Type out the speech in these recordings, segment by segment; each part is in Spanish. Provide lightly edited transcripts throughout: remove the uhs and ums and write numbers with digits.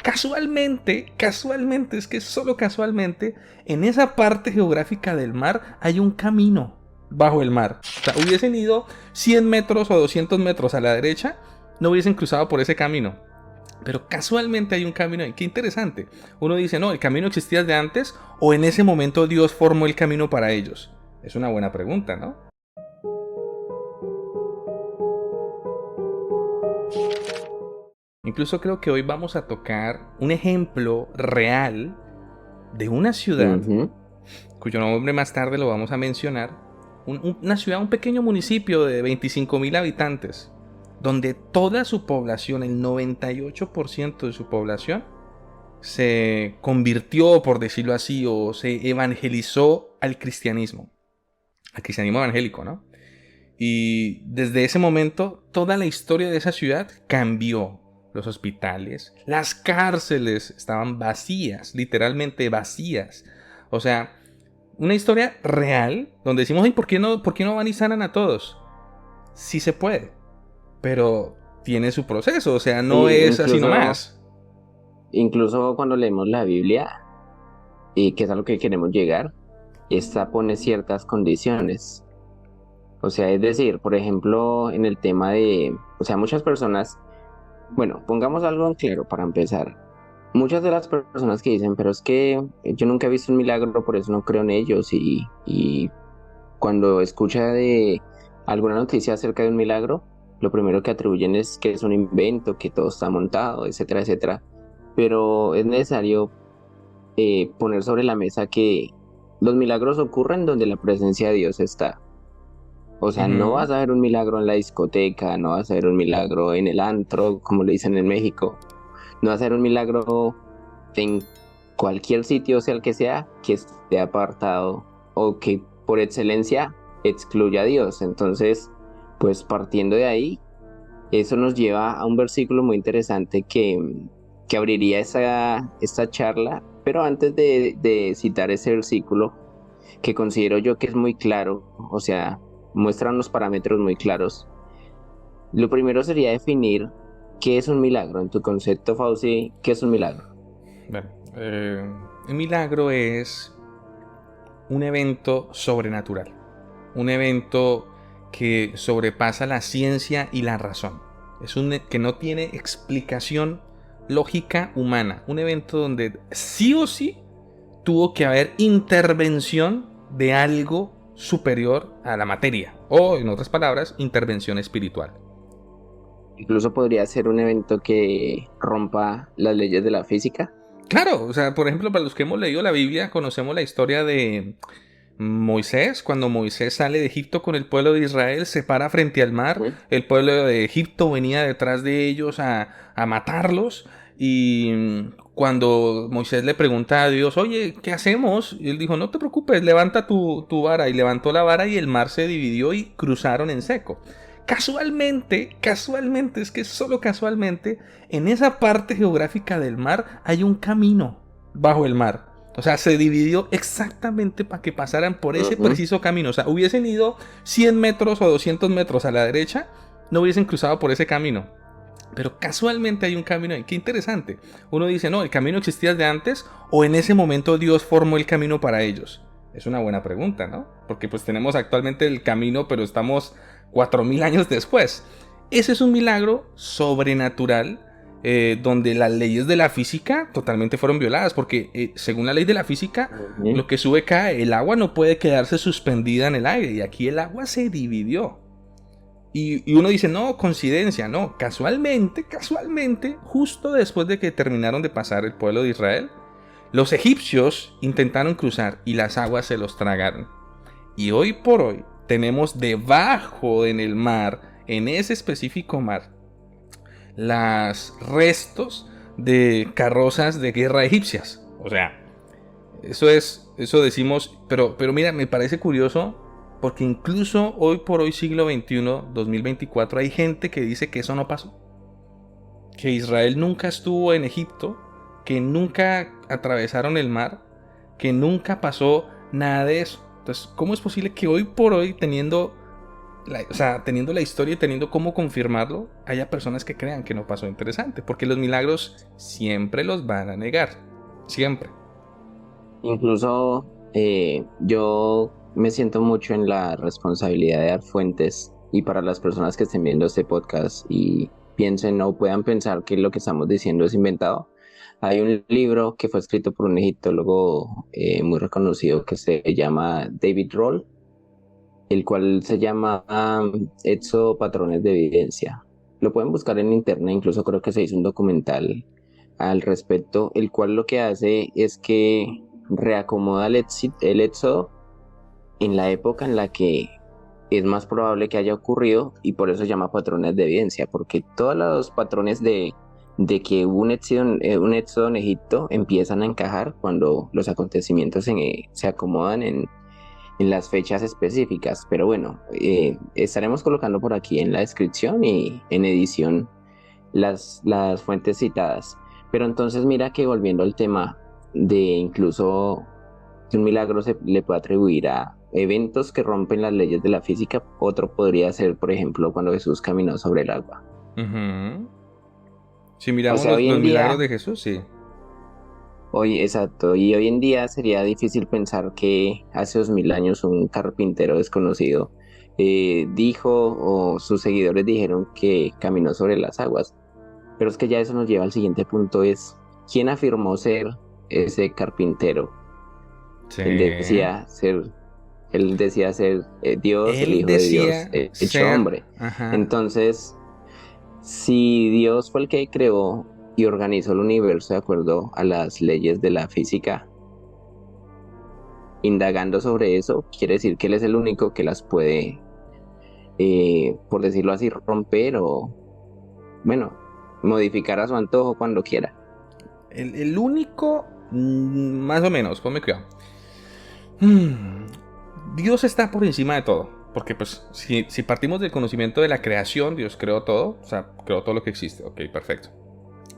Casualmente, es que solo casualmente, en esa parte geográfica del mar hay un camino bajo el mar. O sea, hubiesen ido 100 metros o 200 metros a la derecha, no hubiesen cruzado por ese camino. Pero casualmente hay un camino ahí. Qué interesante. Uno dice, no, el camino existía desde antes o en ese momento Dios formó el camino para ellos. Es una buena pregunta, ¿no? Incluso creo que hoy vamos a tocar un ejemplo real de una ciudad, cuyo nombre más tarde lo vamos a mencionar, una ciudad, un pequeño municipio de 25,000 habitantes, donde toda su población, el 98% de su población, se convirtió, por decirlo así, o se evangelizó al cristianismo evangélico, ¿no? Y desde ese momento, toda la historia de esa ciudad cambió. Los hospitales, las cárceles estaban vacías, literalmente vacías. O sea, una historia real donde decimos, ¿por qué no van y sanan a todos? Sí se puede, pero tiene su proceso, o sea, no es así nomás. Incluso cuando leemos la Biblia, y que es a lo que queremos llegar, esta pone ciertas condiciones. O sea, es decir, por ejemplo, en el tema de, o sea, muchas personas, bueno, pongamos algo en claro para empezar. Muchas de las personas que dicen, pero es que yo nunca he visto un milagro, por eso no creo en ellos, y cuando escucha de alguna noticia acerca de un milagro, lo primero que atribuyen es que es un invento, que todo está montado, etcétera, etcétera. Pero es necesario poner sobre la mesa que los milagros ocurren donde la presencia de Dios está. O sea, no vas a ver un milagro en la discoteca, no vas a ver un milagro en el antro, como le dicen en México. No vas a ver un milagro en cualquier sitio, sea el que sea, que esté apartado o que por excelencia excluya a Dios. Entonces, pues partiendo de ahí, eso nos lleva a un versículo muy interesante que abriría esta charla. Pero antes de citar ese versículo, que considero yo que es muy claro, o sea, muestra unos parámetros muy claros. Lo primero sería definir qué es un milagro. En tu concepto, Fauci, ¿qué es un milagro? Bueno, un milagro es un evento sobrenatural, un evento que sobrepasa la ciencia y la razón. Es un que no tiene explicación lógica humana, un evento donde sí o sí tuvo que haber intervención de algo superior a la materia, o en otras palabras, intervención espiritual. Incluso podría ser un evento que rompa las leyes de la física. Claro, o sea, por ejemplo, para los que hemos leído la Biblia, conocemos la historia de Moisés. Cuando Moisés sale de Egipto con el pueblo de Israel, se para frente al mar. El pueblo de Egipto venía detrás de ellos a matarlos. Y cuando Moisés le pregunta a Dios, oye, ¿qué hacemos? Y él dijo, no te preocupes, levanta tu vara. Y levantó la vara y el mar se dividió y cruzaron en seco. Casualmente, es que solo casualmente, en esa parte geográfica del mar hay un camino bajo el mar. O sea, se dividió exactamente para que pasaran por ese preciso camino. O sea, hubiesen ido 100 metros o 200 metros a la derecha, no hubiesen cruzado por ese camino. Pero casualmente hay un camino ahí. Qué interesante. Uno dice, no, el camino existía desde antes o en ese momento Dios formó el camino para ellos. Es una buena pregunta, ¿no? Porque pues tenemos actualmente el camino, pero estamos 4,000 años después. Ese es un milagro sobrenatural, donde las leyes de la física totalmente fueron violadas, porque según la ley de la física, lo que sube cae, el agua no puede quedarse suspendida en el aire, y aquí el agua se dividió. Y uno dice, no, coincidencia, no, casualmente, justo después de que terminaron de pasar el pueblo de Israel, los egipcios intentaron cruzar y las aguas se los tragaron. Y hoy por hoy tenemos debajo en el mar, en ese específico mar, los restos de carrozas de guerra egipcias. O sea, eso decimos, pero mira, me parece curioso porque incluso hoy por hoy, siglo XXI, 2024, hay gente que dice que eso no pasó. Que Israel nunca estuvo en Egipto, que nunca atravesaron el mar, que nunca pasó nada de eso. Entonces, ¿cómo es posible que hoy por hoy, teniendo o sea, teniendo la historia y teniendo cómo confirmarlo, haya personas que crean que no pasó interesante, porque los milagros siempre los van a negar, siempre. Incluso yo me siento mucho en la responsabilidad de dar fuentes y para las personas que estén viendo este podcast y piensen o puedan pensar que lo que estamos diciendo es inventado. Hay un libro que fue escrito por un egiptólogo muy reconocido que se llama David Roll, el cual se llama Éxodo Patrones de Evidencia. Lo pueden buscar en internet, incluso creo que se hizo un documental al respecto, el cual lo que hace es que reacomoda el éxodo en la época en la que es más probable que haya ocurrido y por eso se llama patrones de evidencia, porque todos los patrones de que hubo un éxodo en Egipto empiezan a encajar cuando los acontecimientos se acomodan en las fechas específicas. Pero bueno, estaremos colocando por aquí en la descripción y en edición las fuentes citadas. Pero entonces mira que volviendo al tema de incluso que un milagro se le puede atribuir a eventos que rompen las leyes de la física, otro podría ser, por ejemplo, cuando Jesús caminó sobre el agua. Uh-huh. Si O miramos sea, hoy los en día, milagros de Jesús, sí. exacto, y hoy en día sería difícil pensar que hace 2000 años un carpintero desconocido dijo o sus seguidores dijeron que caminó sobre las aguas. Pero es que ya eso nos lleva al siguiente punto, es ¿quién afirmó ser ese carpintero? Sí. Él decía ser, él decía ser Dios, el Él Hijo de Dios, decía hecho ser, hombre. ajá, Entonces, si Dios fue el que creó y organizó el universo de acuerdo a las leyes de la física, indagando sobre eso, quiere decir que Él es el único que las puede, por decirlo así, romper o, bueno, modificar a su antojo cuando quiera. el único, más o menos, ponme cuidado. Hmm, Dios está por encima de todo. Porque pues si partimos del conocimiento de la creación, Dios creó todo, o sea, creó todo lo que existe, ok, perfecto.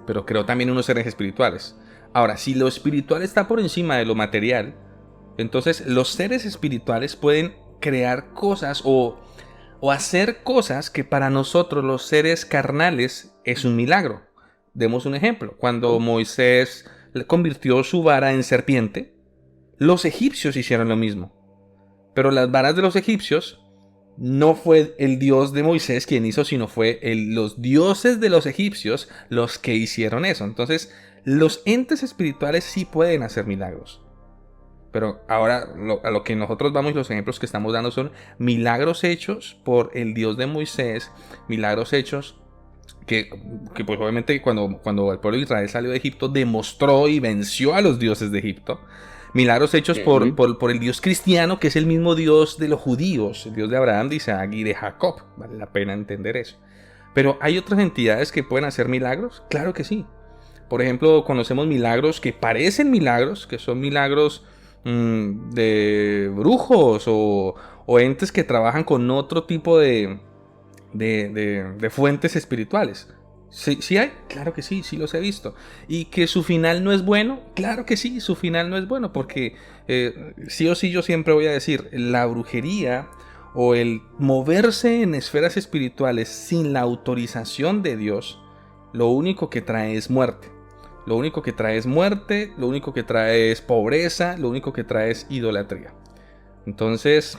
Pero creó también unos seres espirituales. Ahora, si lo espiritual está por encima de lo material, entonces los seres espirituales pueden crear cosas o hacer cosas que para nosotros los seres carnales es un milagro. Demos un ejemplo. Cuando Moisés convirtió su vara en serpiente, los egipcios hicieron lo mismo. Pero las varas de los egipcios no fue el dios de Moisés quien hizo, sino fue los dioses de los egipcios los que hicieron eso. Entonces, los entes espirituales sí pueden hacer milagros. Pero ahora a lo que nosotros vamos y los ejemplos que estamos dando son milagros hechos por el Dios de Moisés, milagros hechos que pues obviamente cuando el pueblo de Israel salió de Egipto demostró y venció a los dioses de Egipto. Milagros hechos Ujú. por el Dios cristiano, que es el mismo Dios de los judíos, el Dios de Abraham, de Isaac y de Jacob. Vale la pena entender eso. Pero ¿hay otras entidades que pueden hacer milagros? Claro que sí. Por ejemplo, conocemos milagros que parecen milagros, que son milagros de brujos o entes que trabajan con otro tipo de fuentes espirituales. ¿Sí, sí hay? Claro que sí, sí los he visto. ¿Y que su final no es bueno? Claro que sí, su final no es bueno, porque sí o sí yo siempre voy a decir, la brujería o el moverse en esferas espirituales sin la autorización de Dios, lo único que trae es muerte. Lo único que trae es muerte, lo único que trae es pobreza, lo único que trae es idolatría. Entonces,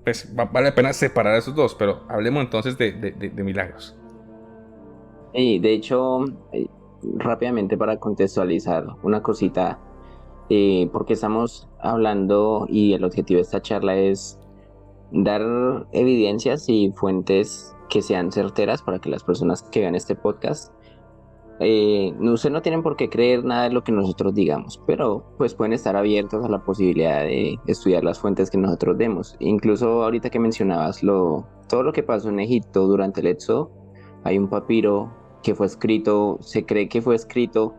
pues vale la pena separar esos dos, pero hablemos entonces de milagros. Y de hecho, rápidamente para contextualizar una cosita, porque estamos hablando y el objetivo de esta charla es dar evidencias y fuentes que sean certeras para que las personas que vean este podcast, ustedes no tienen por qué creer nada de lo que nosotros digamos, pero pues pueden estar abiertos a la posibilidad de estudiar las fuentes que nosotros demos. Incluso ahorita que mencionabas todo lo que pasó en Egipto durante el Éxodo, hay un papiro que fue escrito, se cree que fue escrito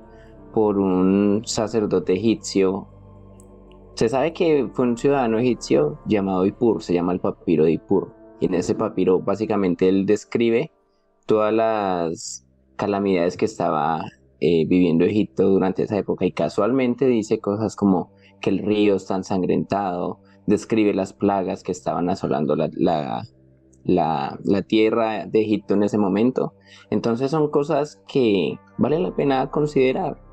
por un sacerdote egipcio. Se sabe que fue un ciudadano egipcio llamado Ipur, se llama el papiro de Ipur. Y en ese papiro básicamente él describe todas las calamidades que estaba viviendo Egipto durante esa época y casualmente dice cosas como que el río está ensangrentado, describe las plagas que estaban asolando la tierra de Egipto en ese momento. Entonces son cosas que vale la pena considerar.